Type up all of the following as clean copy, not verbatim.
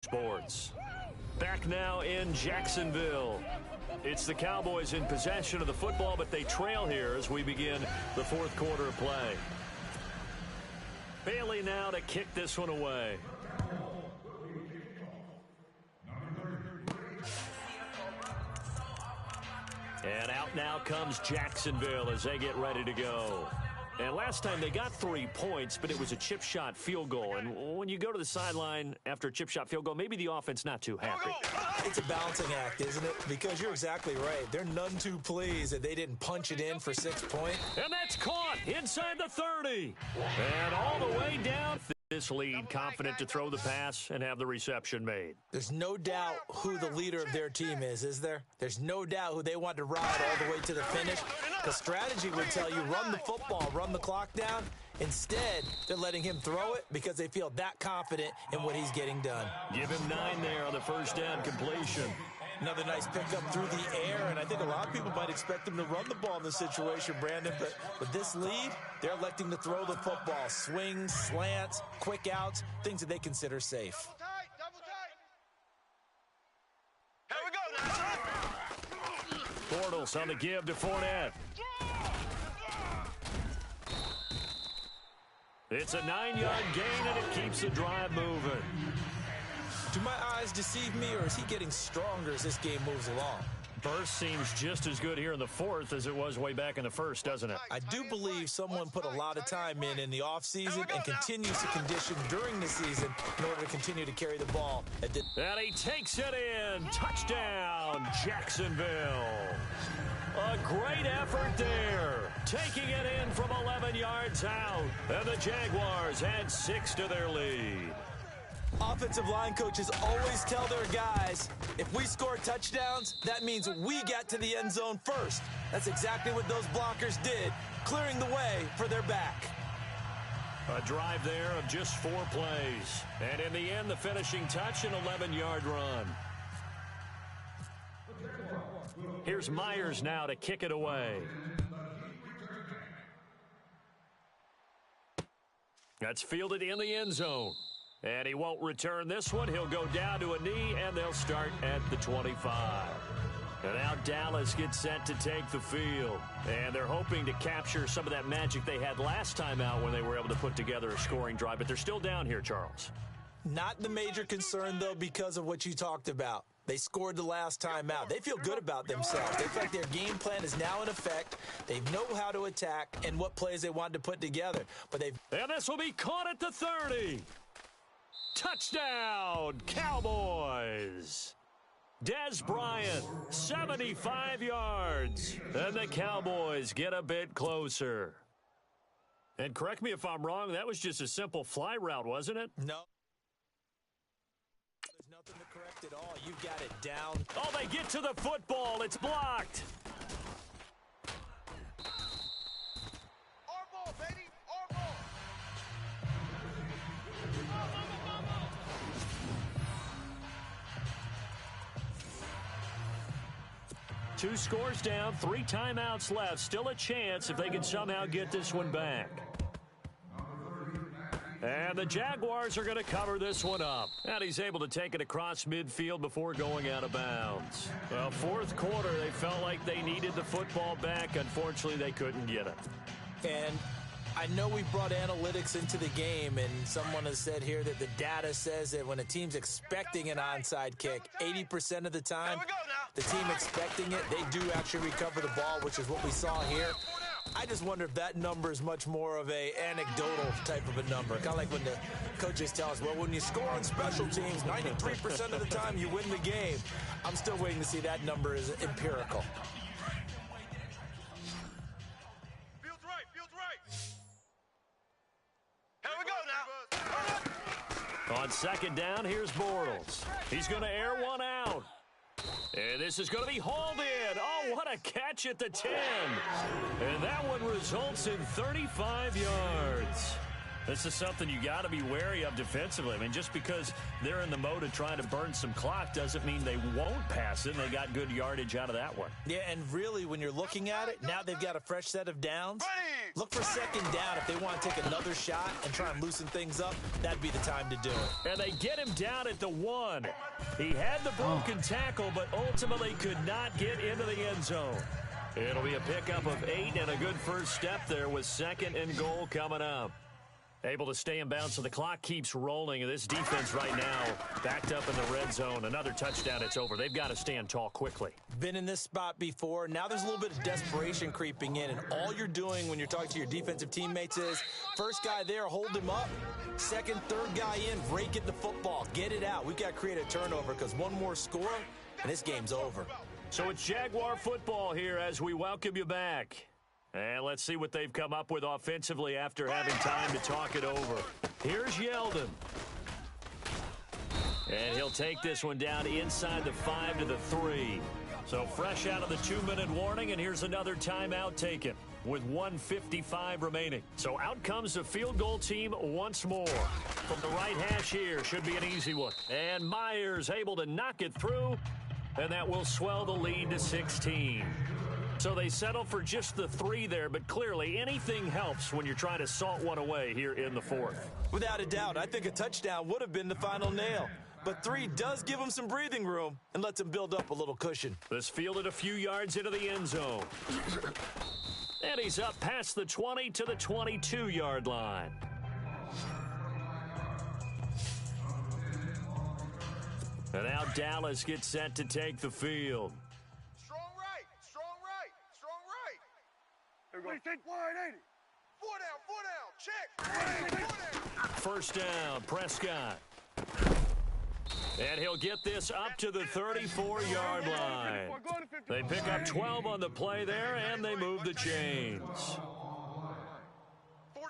Sports. Back now in Jacksonville. It's the Cowboys in possession of the football, but they trail here as we begin the fourth quarter of play. Bailey now to kick this one away. And out now comes Jacksonville as they get ready to go. And last time they got 3 points, but it was a chip shot field goal. And when you go to the sideline after a chip shot field goal, maybe the offense not too happy. It's a balancing act, isn't it? Because you're exactly right. They're none too pleased that they didn't punch it in for 6 points. And that's caught inside the 30. And all the way down. This lead, confident to throw the pass and have the reception made. There's no doubt who the leader of their team is there? There's no doubt who they want to ride all the way to the finish. The strategy would tell you run the football, run the clock down. Instead, they're letting him throw it because they feel that confident in what he's getting done. Give him 9 there on the first down completion. Another nice pickup through the air, and I think a lot of people might expect him to run the ball in this situation, Brandon, but with this lead, they're electing to throw the football. Swings, slants, quick outs, things that they consider safe. Double tight. Here we go now. Bortles on the give to Fournette. It's a 9-yard gain, and it keeps the drive moving. Do my eyes deceive me, or is he getting stronger as this game moves along? Burst seems just as good here in the fourth as it was way back in the first, doesn't it? I do believe someone put a lot of time in the offseason and continues to condition during the season in order to continue to carry the ball. And he takes it in. Touchdown, Jacksonville. A great effort there. Taking it in from 11 yards out. And the Jaguars add 6 to their lead. Offensive line coaches always tell their guys, if we score touchdowns, that means we get to the end zone first. That's exactly what those blockers did, clearing the way for their back. A drive there of just 4 plays. And in the end, the finishing touch, an 11-yard run. Here's Myers now to kick it away. That's fielded in the end zone. And he won't return this one. He'll go down to a knee, and they'll start at the 25. And now Dallas gets set to take the field. And they're hoping to capture some of that magic they had last time out when they were able to put together a scoring drive. But they're still down here, Charles. Not the major concern, though, because of what you talked about. They scored the last time out. They feel good about themselves. They feel like their game plan is now in effect. They know how to attack and what plays they want to put together. And this will be caught at the 30. Touchdown, Cowboys. Dez Bryant, 75 yards. And the Cowboys get a bit closer. And correct me if I'm wrong, that was just a simple fly route, wasn't it? No. There's nothing to correct at all. You've got it down. Oh, they get to the football. It's blocked. Our ball, baby. Our ball. 2 scores down, 3 timeouts left. Still a chance if they can somehow get this one back. And the Jaguars are going to cover this one up. And he's able to take it across midfield before going out of bounds. Well, fourth quarter, they felt like they needed the football back. Unfortunately, they couldn't get it. And I know we brought analytics into the game, and someone has said here that the data says that when a team's expecting an onside kick, 80% of the time, the team expecting it, they do actually recover the ball, which is what we saw here. I just wonder if that number is much more of a anecdotal type of a number. Kind of like when the coaches tell us, well, when you score on special teams, 93% of the time you win the game. I'm still waiting to see that number is empirical. Field's right. Here we go now. On second down, here's Bortles. He's going to air one out. And this is going to be hauled in. Oh, what a catch at the 10. And that one results in 35 yards. This is something you got to be wary of defensively. I mean, just because they're in the mode of trying to burn some clock doesn't mean they won't pass it. And they got good yardage out of that one. Yeah, and really, when you're looking at it, now they've got a fresh set of downs. Look for second down if they want to take another shot and try and loosen things up. That'd be the time to do it. And they get him down at the 1. He had the broken tackle, but ultimately could not get into the end zone. It'll be a pickup of 8 and a good first step there with 2nd and goal coming up. Able to stay in bounds, so the clock keeps rolling. And this defense right now backed up in the red zone. Another touchdown, it's over. They've got to stand tall quickly. Been in this spot before. Now there's a little bit of desperation creeping in, and all you're doing when you're talking to your defensive teammates is first guy there, hold him up. Second, third guy in, rake at the football. Get it out. We've got to create a turnover because one more score, and this game's over. So it's Jaguar football here as we welcome you back. And let's see what they've come up with offensively after having time to talk it over. Here's Yeldon. And he'll take this one down inside the 5 to the 3. So fresh out of the 2-minute warning, and here's another timeout taken with 1:55 remaining. So out comes the field goal team once more. From the right hash here, should be an easy one. And Myers able to knock it through, and that will swell the lead to 16. So they settle for just the 3 there, but clearly anything helps when you're trying to salt one away here in the 4th. Without a doubt, I think a touchdown would have been the final nail. But 3 does give them some breathing room and lets them build up a little cushion. This fielded a few yards into the end zone. And he's up past the 20 to the 22-yard line. And now Dallas gets set to take the field. Wide 80. 4 down, check. First down, Prescott. And he'll get this up to the 34-yard line. They pick up 12 on the play there, and they move the chains. 4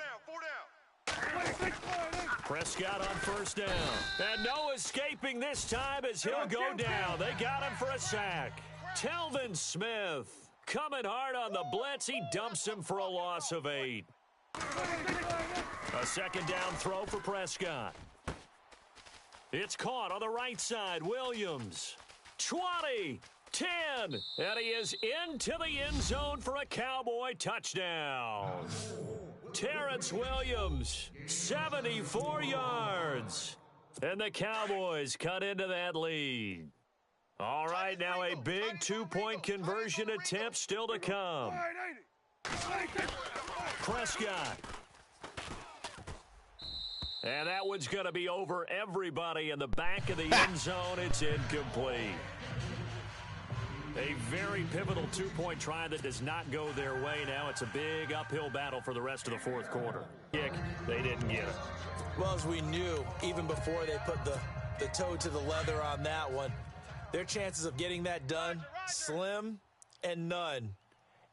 down. Prescott on first down. And no escaping this time as he'll go down. They got him for a sack. Telvin Smith. Coming hard on the blitz, he dumps him for a loss of 8. A second down throw for Prescott. It's caught on the right side. Williams, 20, 10, and he is into the end zone for a Cowboy touchdown. Terrence Williams, 74 yards, and the Cowboys cut into that lead. All right, now a big 2-point conversion attempt still to come. Prescott. And that one's going to be over everybody in the back of the end zone. It's incomplete. A very pivotal 2-point try that does not go their way. Now it's a big uphill battle for the rest of the 4th quarter. Kick, they didn't get it. Well, as we knew, even before they put the toe to the leather on that one, their chances of getting that done, slim and none.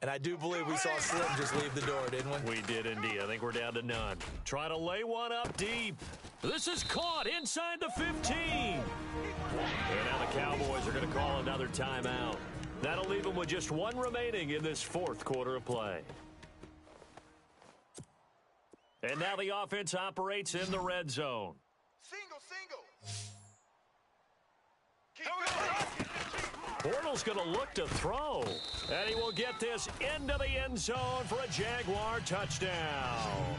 And I do believe we saw Slim just leave the door, didn't we? We did indeed. I think we're down to none. Try to lay one up deep. This is caught inside the 15. And now the Cowboys are going to call another timeout. That'll leave them with just 1 remaining in this 4th quarter of play. And now the offense operates in the red zone. Single. Bortles going to look to throw. And he will get this into the end zone for a Jaguar touchdown.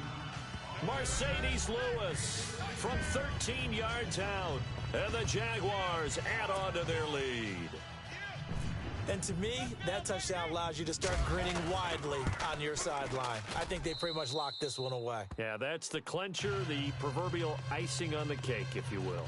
Mercedes Lewis from 13 yards out. And the Jaguars add on to their lead. And to me, that touchdown allows you to start grinning widely on your sideline. I think they pretty much locked this one away. Yeah, that's the clincher, the proverbial icing on the cake, if you will.